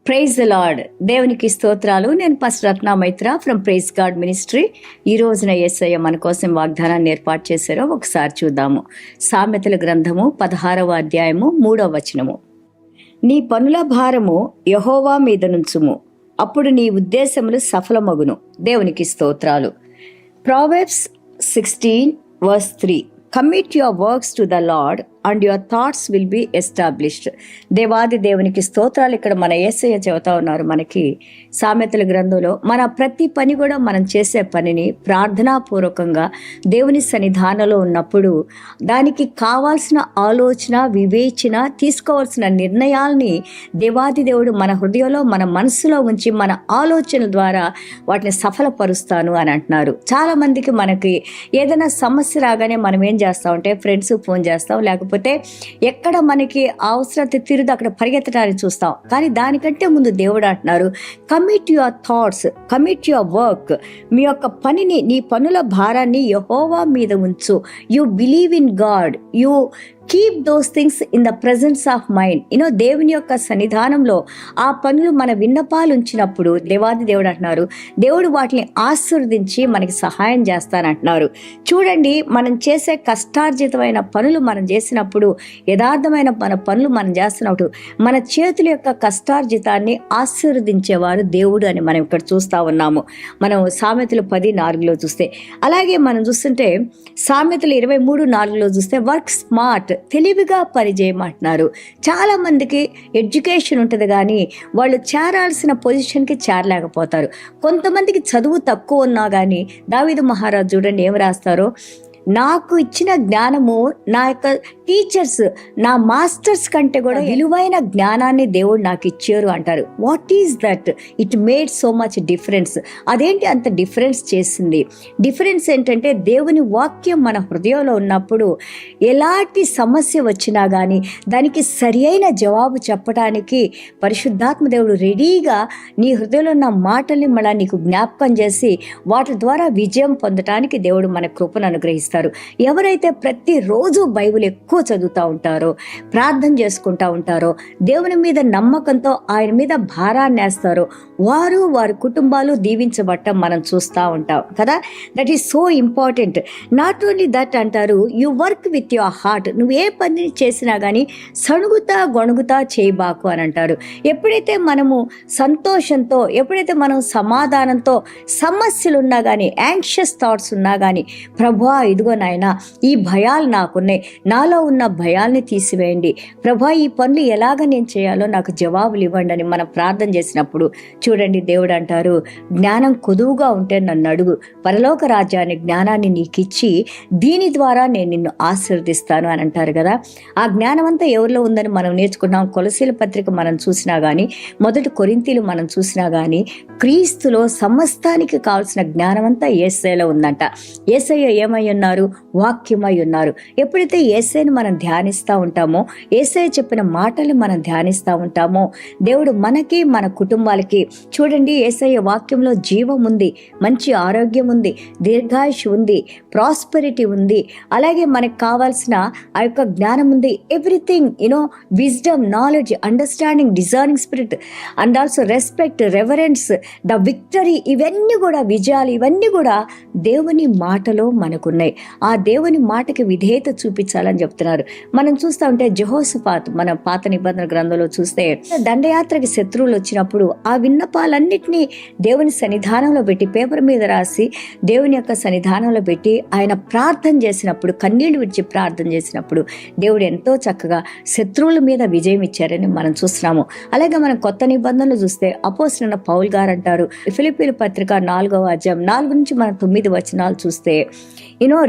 Praise the lord. దేవునికి స్తోత్రాలు. నేను pastor Ratna Maitra from praise God ministry. ఈ రోజున యేసయ్య మన కోసం వాగ్దానాన్ని ఏర్పాటు చేశారో ఒకసారి చూద్దాము. సామెతల గ్రంథము 16వ అధ్యాయము 3వ వచనము. నీ పనుల భారము యెహోవా మీద నుంచుము, అప్పుడు నీ ఉద్దేశములు సఫలమగును. దేవునికి స్తోత్రాలు. Proverbs 16:3. Commit your works to the Lord and your thoughts will be established. దేవాది దేవునికి స్తోత్రాలు. ఇక్కడ మన యేసయ్య చెబుతా ఉన్నారు మనకి సామెతల గ్రంథంలో మన ప్రతి పని కూడా మనం చేసే పనిని ప్రార్థనాపూర్వకంగా దేవుని సన్నిధానంలో ఉన్నప్పుడు దానికి కావాల్సిన ఆలోచన, వివేచన, తీసుకోవాల్సిన నిర్ణయాల్ని దేవాది దేవుడు మన హృదయంలో, మన మనసులో ఉంచి మన ఆలోచనల ద్వారా వాటిని సఫలపరుస్తాను అని అంటున్నారు. చాలా మందికి మనకి ఏదైనా సమస్య రాగానే మనం ఏం చేస్తామంటే ఫ్రెండ్స్ ఫోన్ చేస్తాం, లేకపోతే ఎక్కడ మనకి అవసరత తీరుదు అక్కడ పరిగెత్తడానికి చూస్తాం. కానీ దానికంటే ముందు దేవుడు అంటున్నారు, commit your thoughts, commit your work. మీ యొక్క పనిని, నీ పనుల భారాన్ని యెహోవా మీద ఉంచు. You believe in God, you keep those things in the presence of mind. దేవుని యొక్క సన్నిధానంలో ఆ పనులు మన విన్నపాలు ఉంచినప్పుడు దేవాది దేవుడు అంటున్నారు, దేవుడు వాటిని ఆశీర్వదించి మనకి సహాయం చేస్తానంటున్నారు. చూడండి, మనం చేసే కష్టార్జితమైన పనులు మనం చేసినప్పుడు, యథార్థమైన మన పనులు మనం చేస్తున్నప్పుడు మన చేతుల యొక్క కష్టార్జితాన్ని ఆశీర్వదించేవారు దేవుడు అని మనం ఇక్కడ చూస్తూ ఉన్నాము. మనం సామెతలు 10:4 చూస్తే, అలాగే మనం చూస్తుంటే సామెతలు 23:4 చూస్తే వర్క్ స్మార్ట్, తెలివిగా పనిచేయమంటున్నారు. చాలా మందికి ఎడ్యుకేషన్ ఉంటుంది కానీ వాళ్ళు చేరాల్సిన పొజిషన్కి చేరలేకపోతారు. కొంతమందికి చదువు తక్కువ ఉన్నా కానీ దావీదు మహారాజు చూడండి ఏం రాస్తారో, నాకు ఇచ్చిన జ్ఞానము నా యొక్క టీచర్స్, నా మాస్టర్స్ కంటే కూడా విలువైన జ్ఞానాన్ని దేవుడు నాకు ఇచ్చారు అంటారు. What is that? It made so much difference. అదేంటి అంత డిఫరెన్స్ చేసింది? డిఫరెన్స్ ఏంటంటే దేవుని వాక్యం మన హృదయంలో ఉన్నప్పుడు ఎలాంటి సమస్య వచ్చినా కానీ దానికి సరి అయిన జవాబు చెప్పడానికి పరిశుద్ధాత్మ దేవుడు రెడీగా నీ హృదయంలో ఉన్న మాటల్ని మళ్ళీ నీకు జ్ఞాపకం చేసి వాటి ద్వారా విజయం పొందడానికి దేవుడు మన కృపను అనుగ్రహిస్తారు. ఎవరైతే ప్రతిరోజు బైబిల్ ఎక్కువ చదువుతూ ఉంటారో, ప్రార్థన చేసుకుంటూ ఉంటారో, దేవుని మీద నమ్మకంతో ఆయన మీద భారాన్ని వేస్తారో వారు, వారి కుటుంబాలు దీవించబట్టం మనం చూస్తూ ఉంటాం కదా. That is so important. Not only that అంటారు, you work with your heart. నువ్వు ఏ పని చేసినా కానీ సణుగుతా గొణుగుతా చేయబాకు అని అంటారు. ఎప్పుడైతే మనము సంతోషంతో, ఎప్పుడైతే మనం సమాధానంతో, సమస్యలు ఉన్నా కానీ, యాంగ్షియస్ థాట్స్ ఉన్నా కానీ, ప్రభువా ఇదిగో నాయనా ఈ భయాలు నాకున్నాయి, నాలో ఉన్న భయాల్ని తీసివేయండి ప్రభా, ఈ పనులు ఎలాగ నేను చేయాలో నాకు జవాబులు ఇవ్వండి అని మనం ప్రార్థన చేసినప్పుడు చూడండి దేవుడు అంటారు, జ్ఞానం కొదువుగా ఉంటే నన్ను అడుగు, పరలోక రాజ్యాన్ని జ్ఞానాన్ని నీకు ఇచ్చి దీని ద్వారా నేను నిన్ను ఆశీర్వదిస్తాను అని అంటారు కదా. ఆ జ్ఞానం అంతా ఎవరిలో ఉందని మనం నేర్చుకున్నాం. కొలసీల పత్రిక మనం చూసినా కానీ, మొదటి కొరింథీలు మనం చూసినా కానీ, క్రీస్తులో సమస్తానికి కావాల్సిన జ్ఞానం అంతా యేసయ్యలో ఉందంట. యేసయ్య ఏమై ఉన్నారు? వాక్యమై ఉన్నారు. ఎప్పుడైతే యేసయ్యను మనం ధ్యానిస్తూ ఉంటామో, యేసయ్య చెప్పిన మాటలు మనం ధ్యానిస్తూ ఉంటామో, దేవుడు మనకి, మన కుటుంబాలకి, చూడండి యేసయ్య వాక్యంలో జీవం ఉంది, మంచి ఆరోగ్యం ఉంది, దీర్ఘాయుష్ ఉంది, ప్రాస్పెరిటీ ఉంది, అలాగే మనకు కావాల్సిన ఆ యొక్క జ్ఞానం ఉంది. Everything wisdom, knowledge, understanding, discerning spirit and also respect, reverence, the victory, ఇవన్నీ కూడా విజయాలు, ఇవన్నీ కూడా దేవుని మాటలో మనకున్నాయి. ఆ దేవుని మాటకి విధేయత చూపించాలని చెప్తున్నారు. మనం చూస్తూ ఉంటే జెహోషాపాత్, మన పాత నిబంధన గ్రంథంలో చూస్తే దండయాత్రకి శత్రువులు వచ్చినప్పుడు ఆ విన్నపాలన్నిటినీ దేవుని సన్నిధానంలో పెట్టి పేపర్ మీద రాసి దేవుని యొక్క సన్నిధానంలో పెట్టి ఆయన ప్రార్థన చేసినప్పుడు, కన్నీళ్లు విడిచి ప్రార్థన చేసినప్పుడు దేవుడు ఎంతో చక్కగా శత్రువుల మీద విజయం ఇచ్చారని మనం చూస్తున్నాము. అలాగే మనం కొత్త నిబంధనలు చూస్తే అపోస్తలుడైన పౌలు గారు అంటారు, ఫిలిప్పీయుల పత్రిక 4వ అధ్యాయం 4 నుంచి మనం 9 వచనాలు చూస్తే,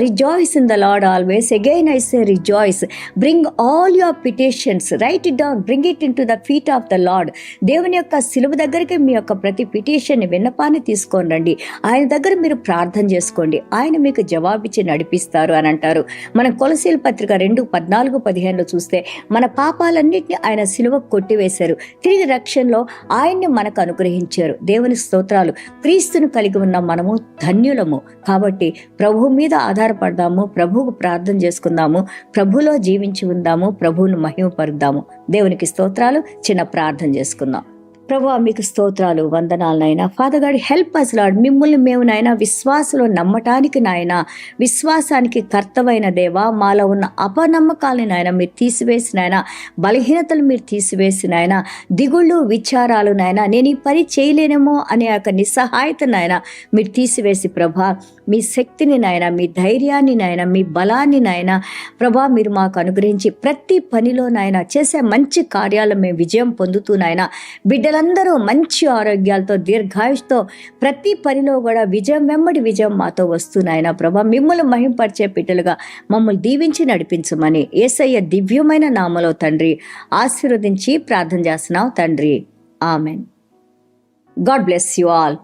rejoice in the Lord always. Again I say rejoice. Bring all your petitions, write it down, bring it into the feet of the Lord. దేవుని యొక్క సిలువ దగ్గరికి మీ యొక్క ప్రతి పిటిషన్, విన్నపాన్ని తీసుకొని రండి, ఆయన దగ్గర మీరు ప్రార్థన చేసుకోండి, ఆయన మీకు జవాబిచ్చి నడిపిస్తారు అని అంటారు. మనం కొలసీల పత్రిక 2:14-15 చూస్తే మన పాపాలన్నింటినీ ఆయన సిలువ కొట్టివేశారు, తిరిగి రక్షణలో ఆయన్ని మనకు అనుగ్రహించారు. దేవుని స్తోత్రాలు. క్రీస్తును కలిగి ఉన్న మనము ధన్యులము. కాబట్టి ప్రభు మీద ఆధారపడదాము, ప్రభువుకు ప్రార్థన చేసుకుందాము, ప్రభులో జీవించి ఉందాము, ప్రభువును మహిమపరుద్దాము. దేవునికి స్తోత్రాలు. చిన్న ప్రార్థన చేసుకుందాం. ప్రభువా మీకు స్తోత్రాలు, వందనాలు నాయన. Father God help us Lord. మిమ్మల్ని మేము నాయన విశ్వాసంలో నమ్మటానికి నాయన, విశ్వాసానికి కర్తవైన దేవా, మాలో ఉన్న అపనమ్మకాలని నాయన మీరు తీసివేసి నాయన, బలహీనతలు మీరు తీసివేసి నాయన, దిగుళ్ళు విచారాలు నాయన, నేను ఈ పని చేయలేనేమో అనే యొక్క నిస్సహాయత నాయన మీరు తీసివేసి ప్రభా, మీ శక్తిని నాయన, మీ ధైర్యాన్ని నాయన, మీ బలాన్ని నాయన ప్రభా మీరు మాకు అనుగ్రహించి ప్రతి పనిలో నాయన చేసే మంచి కార్యాలు మేము విజయం పొందుతూ నాయన, బిడ్డలందరూ మంచి ఆరోగ్యాలతో దీర్ఘాయుష్తో ప్రతి పనిలో కూడా విజయం వెంబడి విజయం మాతో వస్తున్నాయన ప్రభా, మిమ్మల్ని మహింపరిచే బిడ్డలుగా మమ్మల్ని దీవించి నడిపించమని యేసయ్య దివ్యమైన నామలో తండ్రి ఆశీర్వదించి ప్రార్థన చేస్తున్నాం తండ్రి. Amen. God bless you all.